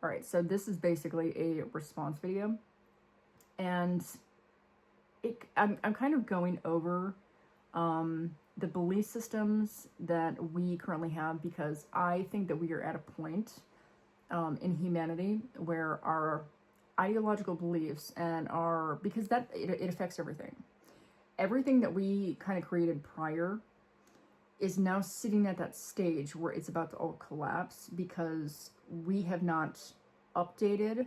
All right, so this is basically a response video, and I'm kind of going over the belief systems that we currently have, because I think that we are at a point in humanity where our ideological beliefs and our, because that it affects everything that we kind of created prior is now sitting at that stage where it's about to all collapse, because we have not updated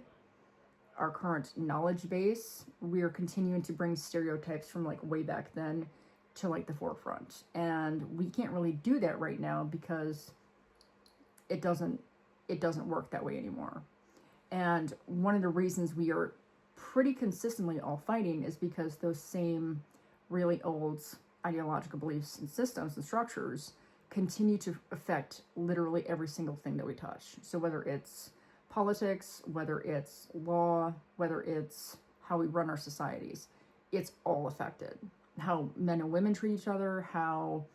our current knowledge base. We are continuing to bring stereotypes from like way back then to like the forefront, and we can't really do that right now because it doesn't work that way anymore. And one of the reasons we are pretty consistently all fighting is because those same really old ideological beliefs and systems and structures continue to affect literally every single thing that we touch. So whether it's politics, whether it's law, whether it's how we run our societies, it's all affected. How men and women treat each other, how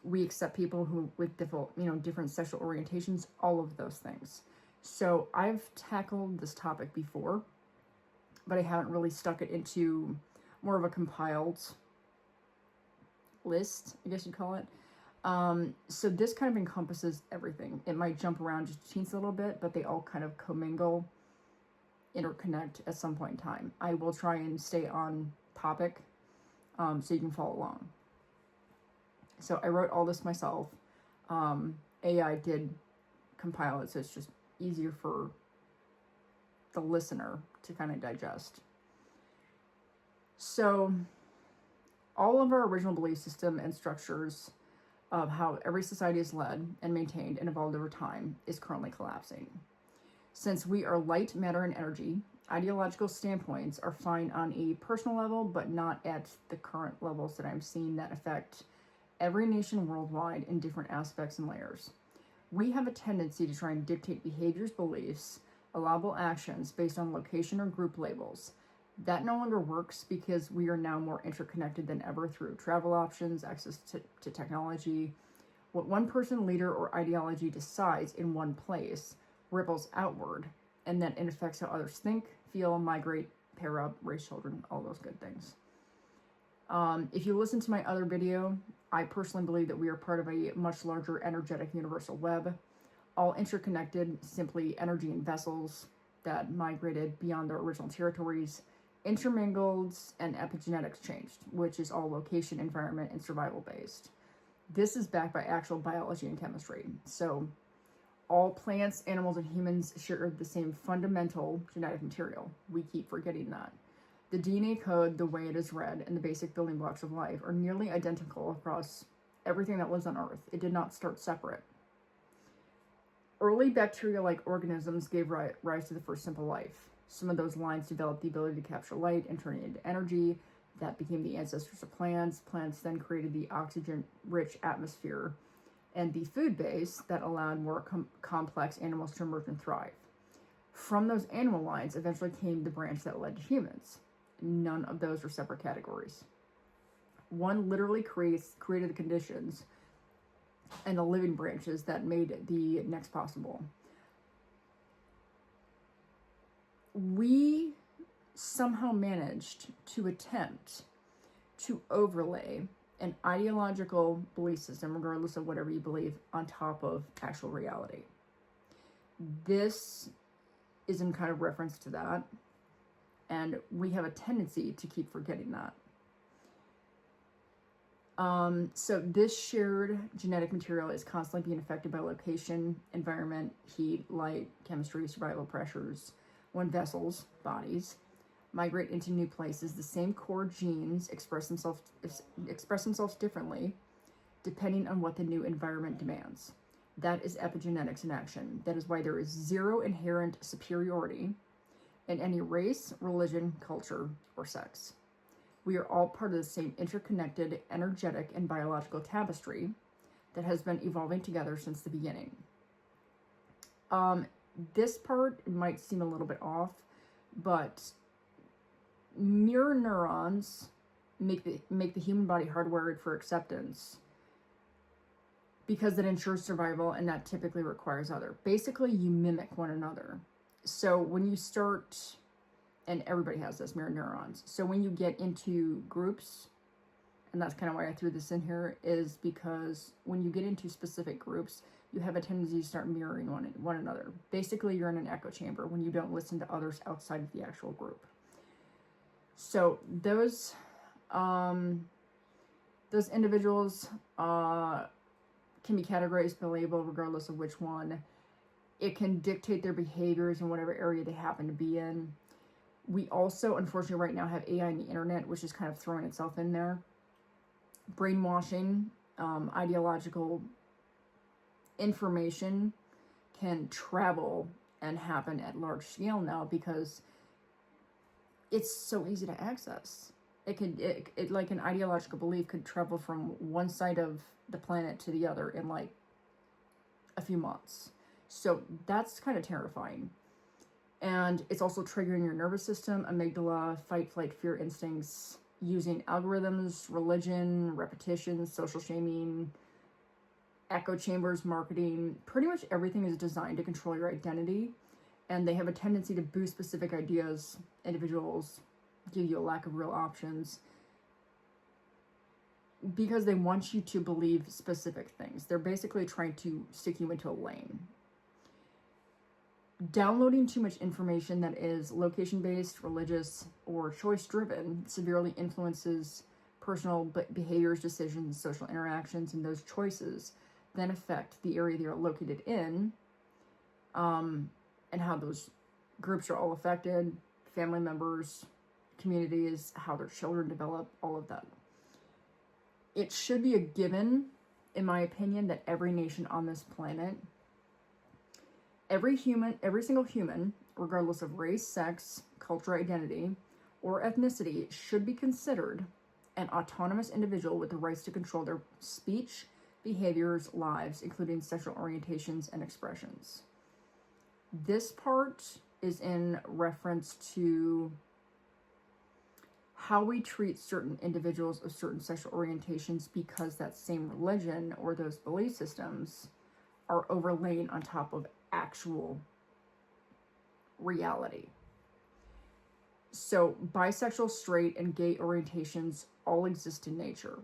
we accept people who with different sexual orientations, all of those things. So I've tackled this topic before, but I haven't really stuck it into more of a compiled list, I guess you'd call it. So this kind of encompasses everything. It might jump around just a teensy little bit, but they all kind of commingle, interconnect at some point in time. I will try and stay on topic, so you can follow along. So I wrote all this myself. AI did compile it, so it's just easier for the listener to kind of digest. So all of our original belief system and structures of how every society is led and maintained and evolved over time is currently collapsing. Since we are light, matter, and energy, ideological standpoints are fine on a personal level, but not at the current levels that I'm seeing that affect every nation worldwide in different aspects and layers. We have a tendency to try and dictate behaviors, beliefs, allowable actions based on location or group labels. That no longer works because we are now more interconnected than ever through travel options, access to technology. What one person, leader, or ideology decides in one place ripples outward, and then it affects how others think, feel, migrate, pair up, raise children, all those good things. If you listen to my other video, I personally believe that we are part of a much larger energetic universal web, all interconnected, simply energy and vessels that migrated beyond their original territories, intermingled, and epigenetics changed, which is all location, environment, and survival based. This is backed by actual biology and chemistry. So all plants, animals, and humans share the same fundamental genetic material. We keep forgetting that. The DNA code, the way it is read, and the basic building blocks of life are nearly identical across everything that lives on Earth. It did not start separate. Early bacteria-like organisms gave rise to the first simple life. Some of those lines developed the ability to capture light and turn it into energy. That became the ancestors of plants. Plants then created the oxygen-rich atmosphere and the food base that allowed more complex animals to emerge and thrive. From those animal lines eventually came the branch that led to humans. None of those are separate categories. One literally created the conditions and the living branches that made the next possible. We somehow managed to attempt to overlay an ideological belief system, regardless of whatever you believe, on top of actual reality. This is in kind of reference to that, and we have a tendency to keep forgetting that. So this shared genetic material is constantly being affected by location, environment, heat, light, chemistry, survival pressures. When vessels, bodies, migrate into new places, the same core genes express themselves differently depending on what the new environment demands. That is epigenetics in action. That is why there is zero inherent superiority in any race, religion, culture, or sex. We are all part of the same interconnected, energetic, and biological tapestry that has been evolving together since the beginning. This part might seem a little bit off, but mirror neurons make the human body hardwired for acceptance because it ensures survival and that typically requires other. Basically, you mimic one another. So when you start, and everybody has this, mirror neurons. So when you get into groups, and that's kind of why I threw this in here, is because when you get into specific groups, you have a tendency to start mirroring one another. Basically, you're in an echo chamber when you don't listen to others outside of the actual group. So those individuals can be categorized by label regardless of which one. It can dictate their behaviors in whatever area they happen to be in. We also, unfortunately, right now have AI and the internet, which is kind of throwing itself in there. Brainwashing, ideological information can travel and happen at large scale now because it's so easy to access. It like an ideological belief could travel from one side of the planet to the other in like a few months. So that's kind of terrifying. And it's also triggering your nervous system, amygdala, fight, flight, fear instincts, using algorithms, religion, repetition, social shaming, echo chambers, marketing. Pretty much everything is designed to control your identity. And they have a tendency to boost specific ideas, individuals, give you a lack of real options, because they want you to believe specific things. They're basically trying to stick you into a lane. Downloading too much information that is location-based, religious, or choice-driven severely influences personal behaviors, decisions, social interactions, and those choices then affect the area they're located in, and how those groups are all affected, family members, communities, how their children develop, all of that. It should be a given, in my opinion, that every nation on this planet, every single human, regardless of race, sex, cultural identity, or ethnicity, should be considered an autonomous individual with the rights to control their speech, behaviors, lives, including sexual orientations and expressions. This part is in reference to how we treat certain individuals of certain sexual orientations because that same religion or those belief systems are overlain on top of actual reality. So bisexual, straight, and gay orientations all exist in nature.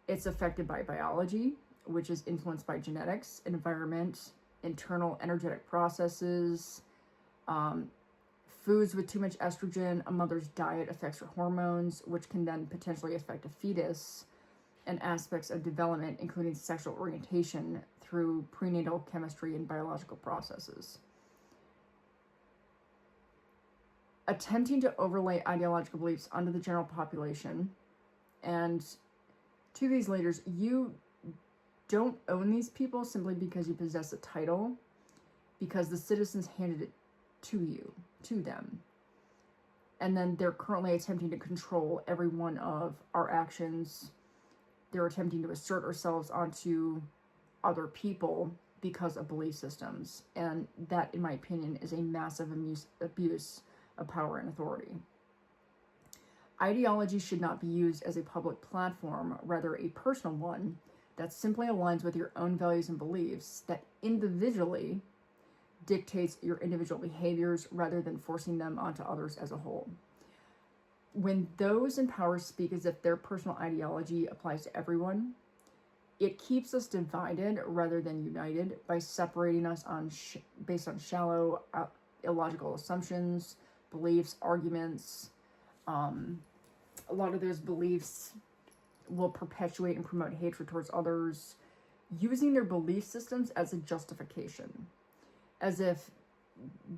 It's affected by biology, which is influenced by genetics, environment, internal energetic processes, foods with too much estrogen. A mother's diet affects her hormones, which can then potentially affect a fetus, and aspects of development, including sexual orientation, through prenatal chemistry and biological processes. Attempting to overlay ideological beliefs onto the general population, and to these leaders, you don't own these people simply because you possess a title, because the citizens handed it to them. And then they're currently attempting to control every one of our actions. They're attempting to assert ourselves onto other people because of belief systems. And that, in my opinion, is a massive abuse of power and authority. Ideology should not be used as a public platform, rather a personal one that simply aligns with your own values and beliefs, that individually dictates your individual behaviors rather than forcing them onto others as a whole. When those in power speak as if their personal ideology applies to everyone, it keeps us divided rather than united by separating us based on shallow, illogical assumptions, beliefs, arguments. A lot of those beliefs will perpetuate and promote hatred towards others, using their belief systems as a justification, as if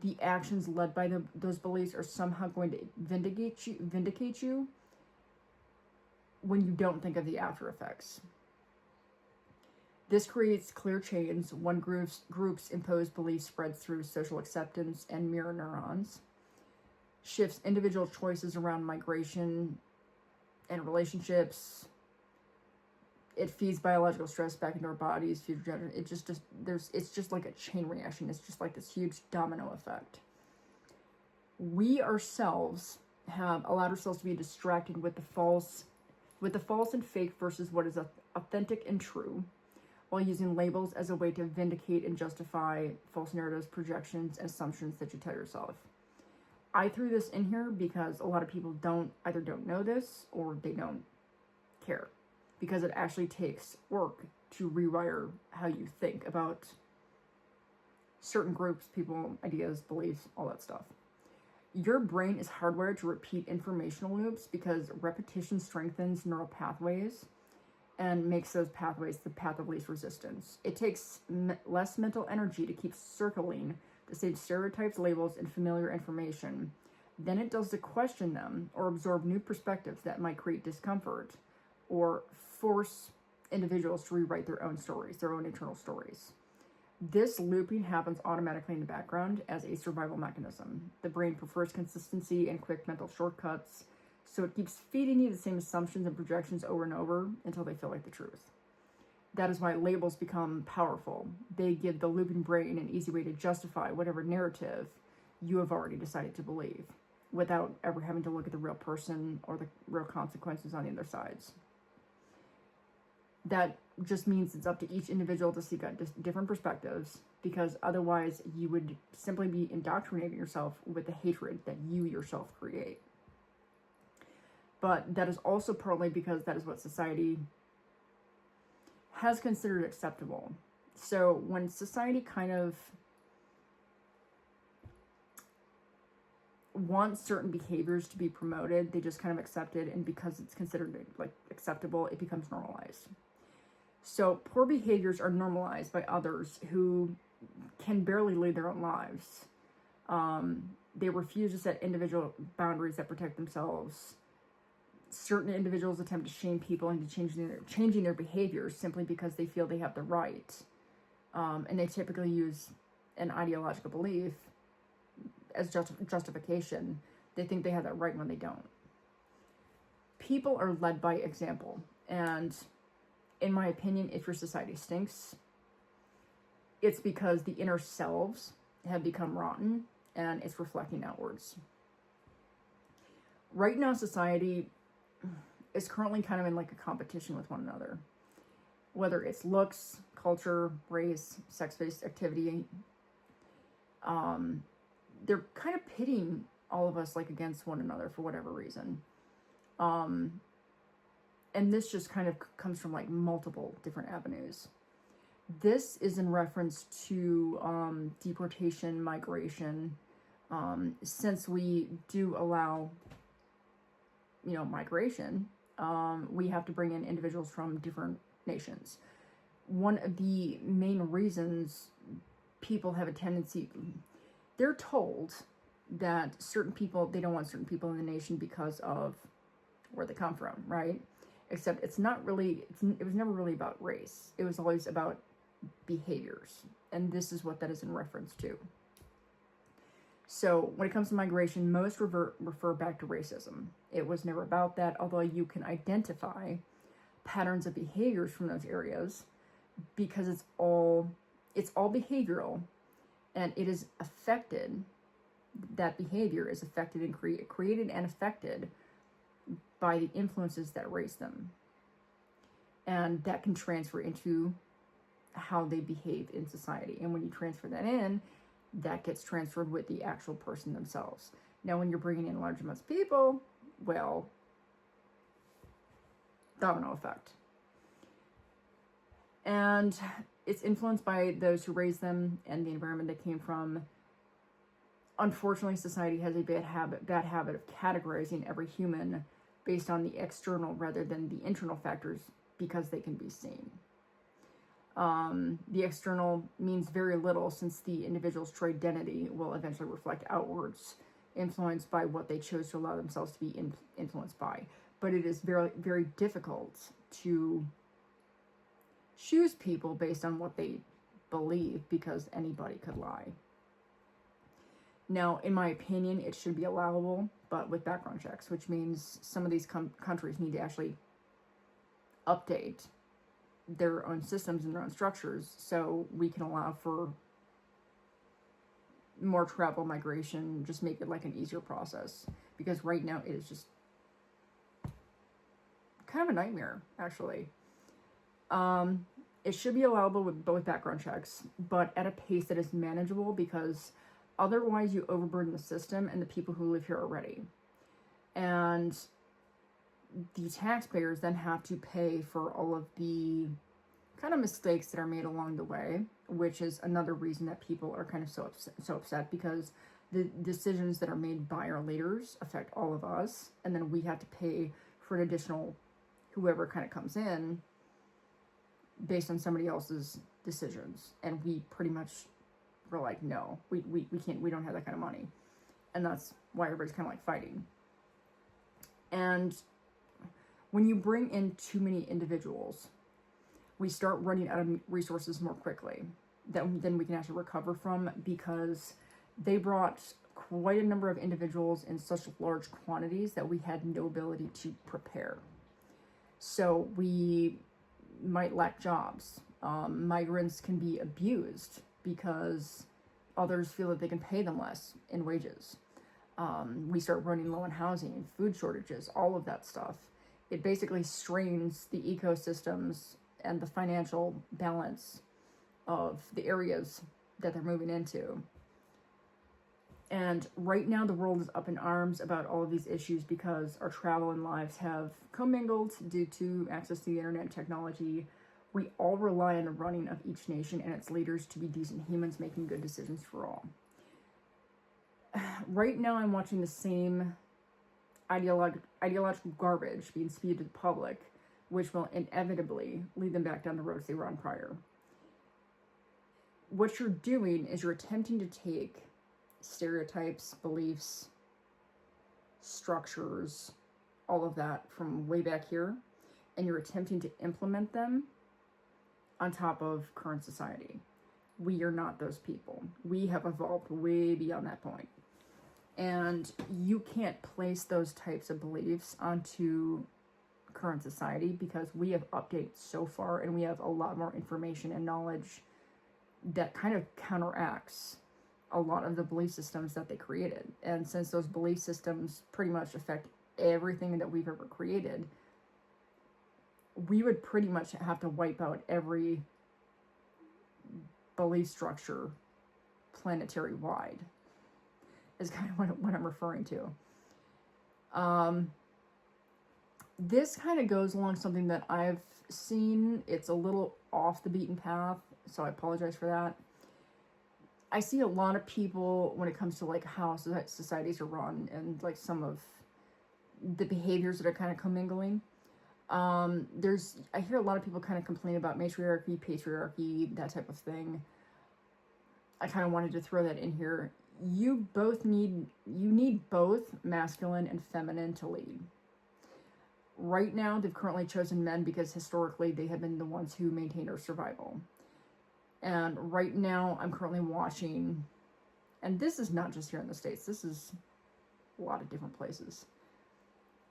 the actions led by those beliefs are somehow going to vindicate you when you don't think of the after effects. This creates clear chains. One groups impose belief spreads through social acceptance and mirror neurons, shifts individual choices around migration and relationships. It feeds biological stress back into our bodies, future generations. It's just like a chain reaction. It's just like this huge domino effect. We ourselves have allowed ourselves to be distracted with the false and fake versus what is authentic and true. while using labels as a way to vindicate and justify false narratives, projections, and assumptions that you tell yourself. I threw this in here because a lot of people either don't know this or they don't care, because it actually takes work to rewire how you think about certain groups, people, ideas, beliefs, all that stuff. Your brain is hardwired to repeat informational loops because repetition strengthens neural pathways and makes those pathways the path of least resistance. It takes less mental energy to keep circling the same stereotypes, labels, and familiar information than it does to question them or absorb new perspectives that might create discomfort or force individuals to rewrite their own stories, their own internal stories. This looping happens automatically in the background as a survival mechanism. The brain prefers consistency and quick mental shortcuts, so it keeps feeding you the same assumptions and projections over and over until they feel like the truth. That is why labels become powerful. They give the looping brain an easy way to justify whatever narrative you have already decided to believe, without ever having to look at the real person or the real consequences on the other sides. That just means it's up to each individual to seek out different perspectives, because otherwise you would simply be indoctrinating yourself with the hatred that you yourself create. But that is also partly because that is what society has considered acceptable. So when society kind of wants certain behaviors to be promoted, they just kind of accept it, and because it's considered like acceptable, it becomes normalized. So poor behaviors are normalized by others who can barely lead their own lives. They refuse to set individual boundaries that protect themselves. Certain individuals attempt to shame people into changing their behaviors simply because they feel they have the right. And they typically use an ideological belief as justification. They think they have that right when they don't. People are led by example. And in my opinion, if your society stinks, it's because the inner selves have become rotten and it's reflecting outwards. Right now, society is currently kind of in like a competition with one another, whether it's looks, culture, race, sex-based activity. They're kind of pitting all of us like against one another for whatever reason. And this just kind of comes from like multiple different avenues. This is in reference to deportation, migration. Since we do allow migration, we have to bring in individuals from different nations. One of the main reasons people have a tendency, they're told that certain people, they don't want certain people in the nation because of where they come from, right? Except it was never really about race. It was always about behaviors. And this is what that is in reference to. So when it comes to migration, most refer back to racism. It was never about that, although you can identify patterns of behaviors from those areas because it's all behavioral, and it is affected, that behavior is affected and created and affected by the influences that raise them. And that can transfer into how they behave in society. And when you transfer that in, that gets transferred with the actual person themselves. Now, when you're bringing in large amounts of people, well, domino effect. And it's influenced by those who raised them and the environment they came from. Unfortunately, society has a bad habit of categorizing every human based on the external rather than the internal factors because they can be seen. The external means very little, since the individual's true identity will eventually reflect outwards, influenced by what they chose to allow themselves to be influenced by. But it is very, very difficult to choose people based on what they believe, because anybody could lie. Now, in my opinion, it should be allowable, but with background checks, which means some of these countries need to actually update their own systems and their own structures so we can allow for more travel, migration, just make it like an easier process. Because right now it is just kind of a nightmare, actually. It should be allowable with both background checks, but at a pace that is manageable, because otherwise you overburden the system and the people who live here already. And the taxpayers then have to pay for all of the kind of mistakes that are made along the way, which is another reason that people are kind of so upset, because the decisions that are made by our leaders affect all of us, and then we have to pay for an additional whoever kind of comes in based on somebody else's decisions. And we pretty much were like, no, we can't, we don't have that kind of money. And that's why everybody's kind of like fighting. And when you bring in too many individuals, we start running out of resources more quickly than we can actually recover from, because they brought quite a number of individuals in such large quantities that we had no ability to prepare. So we might lack jobs. Migrants can be abused because others feel that they can pay them less in wages. We start running low on housing, food shortages, all of that stuff. It basically strains the ecosystems and the financial balance of the areas that they're moving into. And right now the world is up in arms about all of these issues, because our travel and lives have commingled due to access to the internet and technology. We all rely on the running of each nation and its leaders to be decent humans making good decisions for all. Right now I'm watching the same ideological garbage being spewed to the public, which will inevitably lead them back down the roads they were on prior. What you're doing is you're attempting to take stereotypes, beliefs, structures, all of that from way back here, and you're attempting to implement them on top of current society. We are not those people. We have evolved way beyond that point. And you can't place those types of beliefs onto current society, because we have updated so far and we have a lot more information and knowledge that kind of counteracts a lot of the belief systems that they created. And since those belief systems pretty much affect everything that we've ever created, we would pretty much have to wipe out every belief structure planetary wide, is kind of what I'm referring to. This kind of goes along something that I've seen. It's a little off the beaten path, so I apologize for that. I see a lot of people when it comes to like how societies are run and like some of the behaviors that are kind of commingling. I hear a lot of people kind of complain about matriarchy, patriarchy, that type of thing. I kind of wanted to throw that in here. You need both masculine and feminine to lead. Right now, they've currently chosen men because historically they have been the ones who maintained our survival. And right now, I'm currently watching, and this is not just here in the States, this is a lot of different places.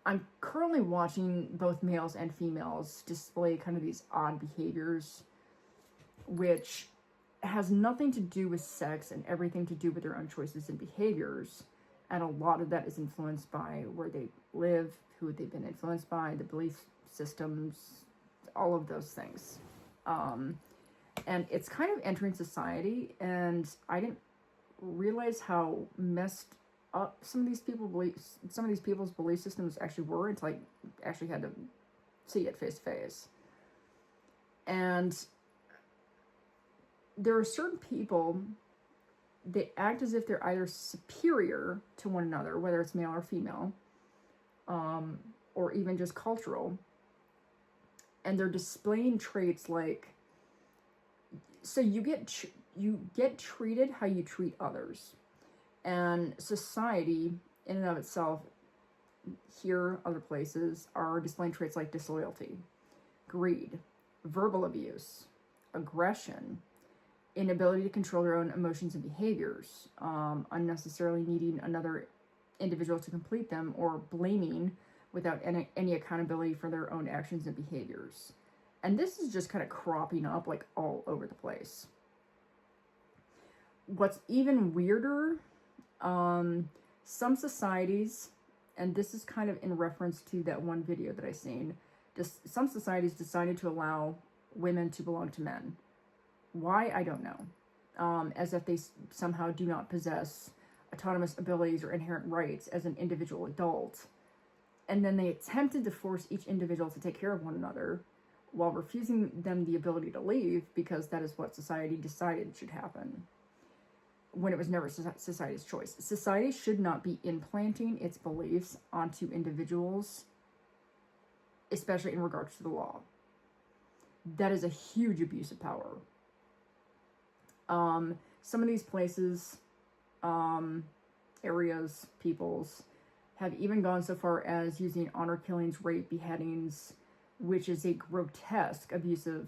I'm currently watching both males and females display kind of these odd behaviors, which has nothing to do with sex and everything to do with their own choices and behaviors. And a lot of that is influenced by where they live, who they've been influenced by, the belief systems, all of those things. And it's kind of entering society, and I didn't realize how messed up some of these people's belief systems actually were until I actually had to see it face to face. And there are certain people that act as if they're either superior to one another, whether it's male or female, or even just cultural, and they're displaying traits like, so you get treated how you treat others. And society in and of itself, here, other places, are displaying traits like disloyalty, greed, verbal abuse, aggression, inability to control their own emotions and behaviors, unnecessarily needing another individual to complete them, or blaming without any accountability for their own actions and behaviors. And this is just kind of cropping up like all over the place. What's even weirder, some societies, and this is kind of in reference to that one video that I seen, some societies decided to allow women to belong to men. Why? I don't know. As if they somehow do not possess autonomous abilities or inherent rights as an individual adult. And then they attempted to force each individual to take care of one another while refusing them the ability to leave, because that is what society decided should happen, when it was never society's choice. Society should not be implanting its beliefs onto individuals, especially in regards to the law. That is a huge abuse of power. Some of these places, areas, peoples, have even gone so far as using honor killings, rape, beheadings, which is a grotesque abusive,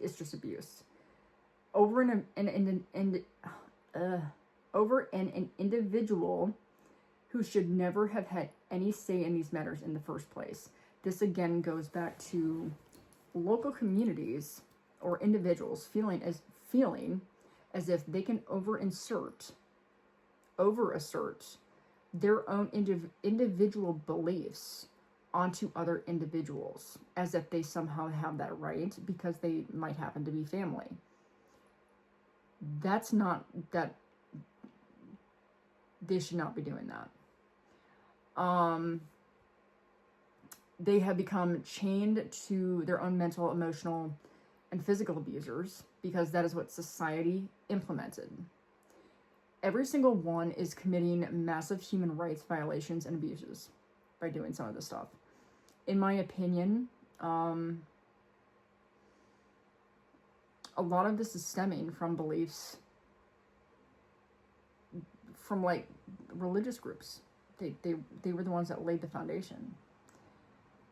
it's just abuse, over an individual who should never have had any say in these matters in the first place. This again goes back to local communities or individuals feeling as if they can over-assert their own individual beliefs onto other individuals, as if they somehow have that right because they might happen to be family. That's not, that they should not be doing that. They have become chained to their own mental, emotional, and physical abusers because that is what society implemented. Every single one is committing massive human rights violations and abuses by doing some of this stuff. In my opinion, a lot of this is stemming from beliefs from like religious groups. They were the ones that laid the foundation.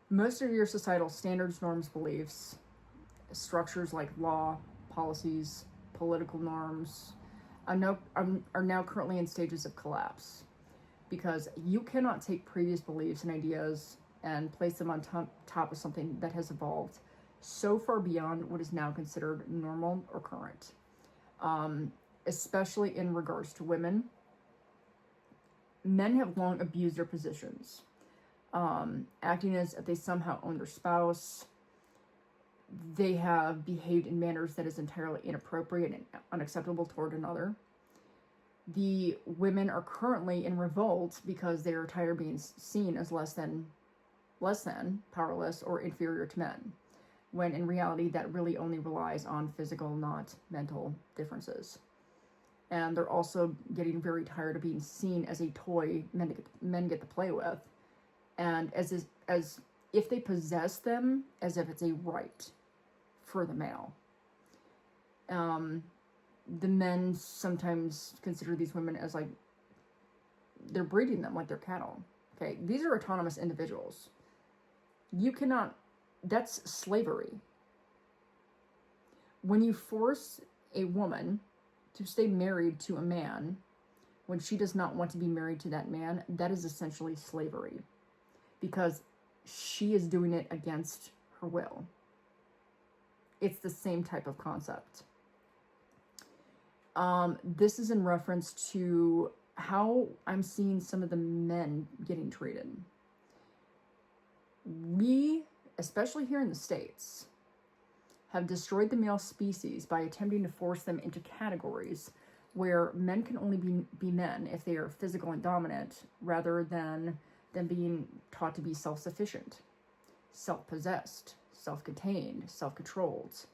Most of your societal standards, norms, beliefs, structures like law, policies, political norms are now currently in stages of collapse, because you cannot take previous beliefs and ideas and place them on top of something that has evolved so far beyond what is now considered normal or current, especially in regards to women. Men have long abused their positions, acting as if they somehow own their spouse. They have behaved in manners that is entirely inappropriate and unacceptable toward another. The women are currently in revolt because they are tired of being seen as less than, powerless, or inferior to men, when in reality that really only relies on physical, not mental differences. And they're also getting very tired of being seen as a toy men get to play with, and as if they possess them as if it's a right for the male. The men sometimes consider these women as like they're breeding them like they're cattle. Okay, these are autonomous individuals. You cannot, that's slavery. When you force a woman to stay married to a man when she does not want to be married to that man, that is essentially slavery, because she is doing it against her will. It's the same type of concept. This is in reference to how I'm seeing some of the men getting treated. We, especially here in the States, have destroyed the male species by attempting to force them into categories where men can only be men if they are physical and dominant, rather than them being taught to be self-sufficient, self-possessed, self-contained, self-controlled.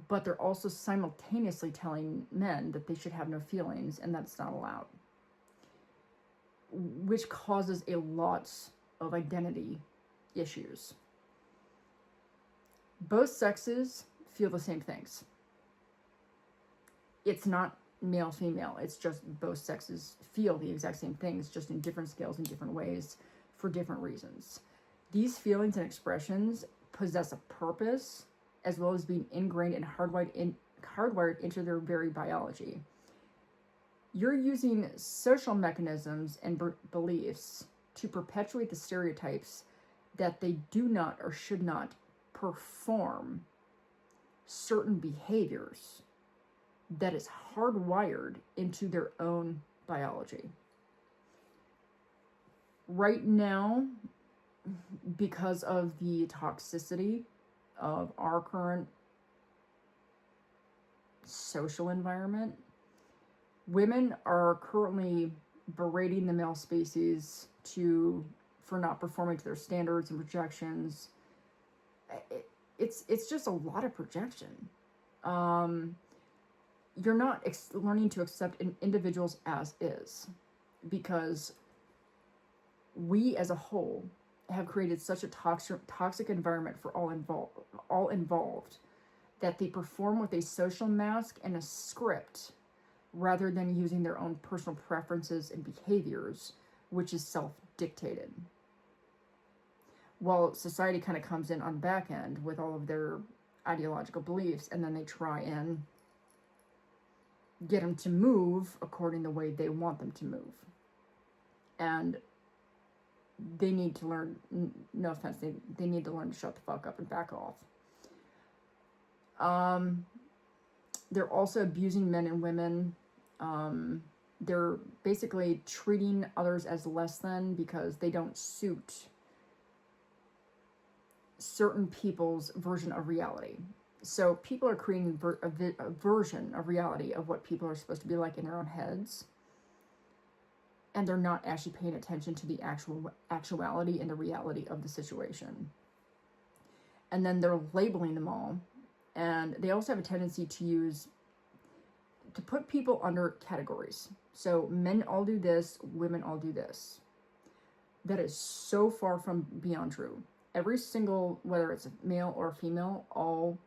But they're also simultaneously telling men that they should have no feelings and that's not allowed, which causes a lot of identity issues. Both sexes feel the same things. It's not male, female. It's just both sexes feel the exact same things, just in different scales, in different ways, for different reasons. These feelings and expressions possess a purpose, as well as being ingrained and hardwired into their very biology. You're using social mechanisms and beliefs to perpetuate the stereotypes that they do not or should not perform certain behaviors that is hardwired into their own biology. Right now, because of the toxicity of our current social environment, women are currently berating the male species for not performing to their standards and projections. It's just a lot of projection. You're not learning to accept individuals as is, because we as a whole have created such a toxic environment for all involved that they perform with a social mask and a script rather than using their own personal preferences and behaviors, which is self-dictated. Well, society kind of comes in on the back end with all of their ideological beliefs, and then they try and get them to move according the way they want them to move. And they need to learn, no offense, they need to learn to shut the fuck up and back off. They're also abusing men and women. They're basically treating others as less than because they don't suit certain people's version of reality. So people are creating a version of reality of what people are supposed to be like in their own heads. And they're not actually paying attention to the actuality and the reality of the situation. And then they're labeling them all. And they also have a tendency to put people under categories. So men all do this, women all do this. That is so far from beyond true. Every single, whether it's a male or a female, all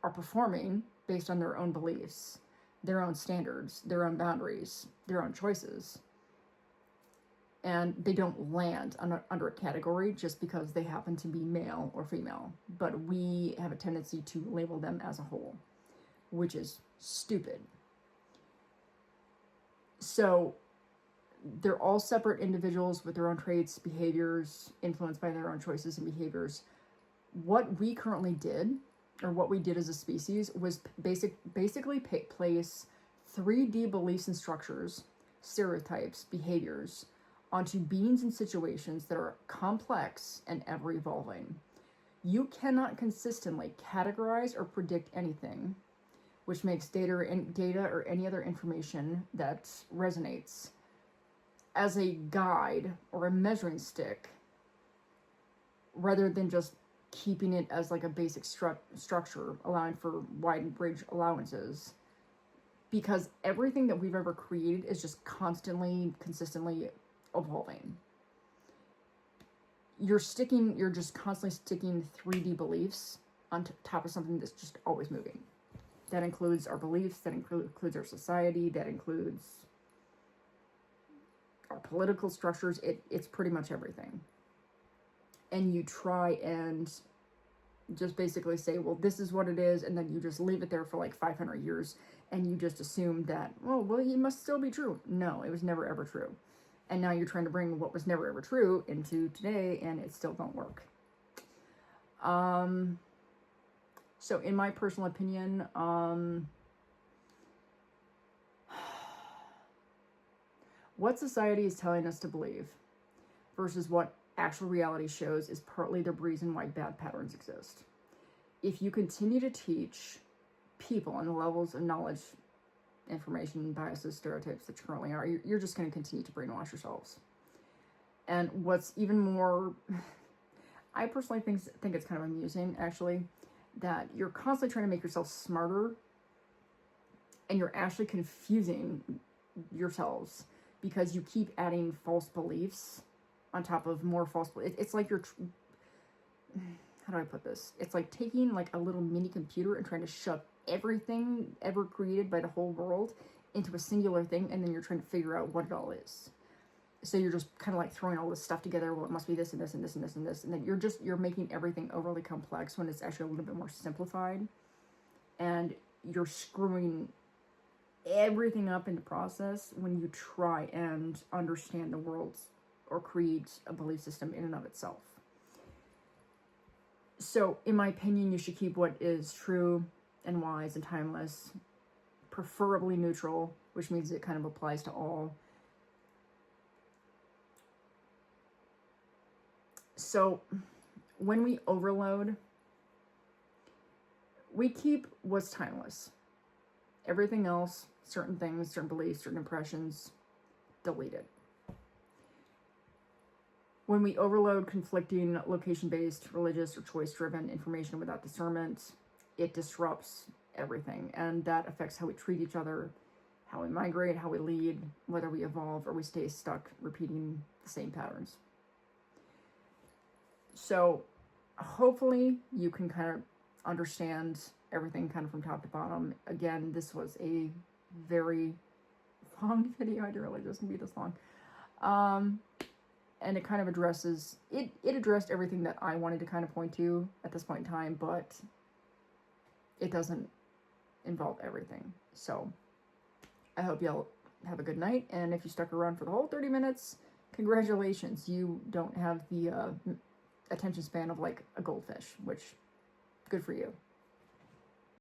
are performing based on their own beliefs, their own standards, their own boundaries, their own choices. And they don't land under a category just because they happen to be male or female. But we have a tendency to label them as a whole, which is stupid. So they're all separate individuals with their own traits, behaviors, influenced by their own choices and behaviors. What we currently did, or what we did as a species, was basically place 3D beliefs and structures, stereotypes, behaviors, onto beings and situations that are complex and ever evolving. You cannot consistently categorize or predict anything, which makes data or any other information that resonates as a guide or a measuring stick, rather than just keeping it as like a basic structure, allowing for wide range allowances. Because everything that we've ever created is just consistently evolving. You're just constantly sticking 3D beliefs on top of something that's just always moving. That includes our beliefs, that includes our society, that includes our political structures. It's pretty much everything. And you try and just basically say, well, this is what it is, and then you just leave it there for like 500 years, and you just assume that, well, it must still be true. No, it was never ever true. And now you're trying to bring what was never ever true into today, and it still don't work. So in my personal opinion, what society is telling us to believe versus what actual reality shows is partly the reason why bad patterns exist. If you continue to teach people on the levels of knowledge, information, biases, stereotypes that currently are, you're just going to continue to brainwash yourselves. And what's even more, I personally think it's kind of amusing, actually, that you're constantly trying to make yourself smarter, and you're actually confusing yourselves because you keep adding false beliefs on top of more false beliefs. It's like you're, how do I put this? It's like taking like a little mini computer and trying to shove everything ever created by the whole world into a singular thing, and then you're trying to figure out what it all is. So you're just kind of like throwing all this stuff together. Well, it must be this and this and this and this and this, and then you're making everything overly complex when it's actually a little bit more simplified, and you're screwing everything up in the process when you try and understand the world or create a belief system in and of itself. So, in my opinion, you should keep what is true and wise and timeless, preferably neutral, which means it kind of applies to all. So when we overload, we keep what's timeless. Everything else, certain things, certain beliefs, certain impressions, deleted. When we overload conflicting location-based, religious, or choice-driven information without discernment, it disrupts everything, and that affects how we treat each other, how we migrate, how we lead, whether we evolve or we stay stuck repeating the same patterns. So hopefully you can kind of understand everything kind of from top to bottom. Again, this was a very long video. I didn't realize it was going to be this long. And it kind of addresses, it addressed everything that I wanted to kind of point to at this point in time, but it doesn't involve everything. So I hope y'all have a good night. And if you stuck around for the whole 30 minutes, congratulations. You don't have the attention span of like a goldfish, which good for you.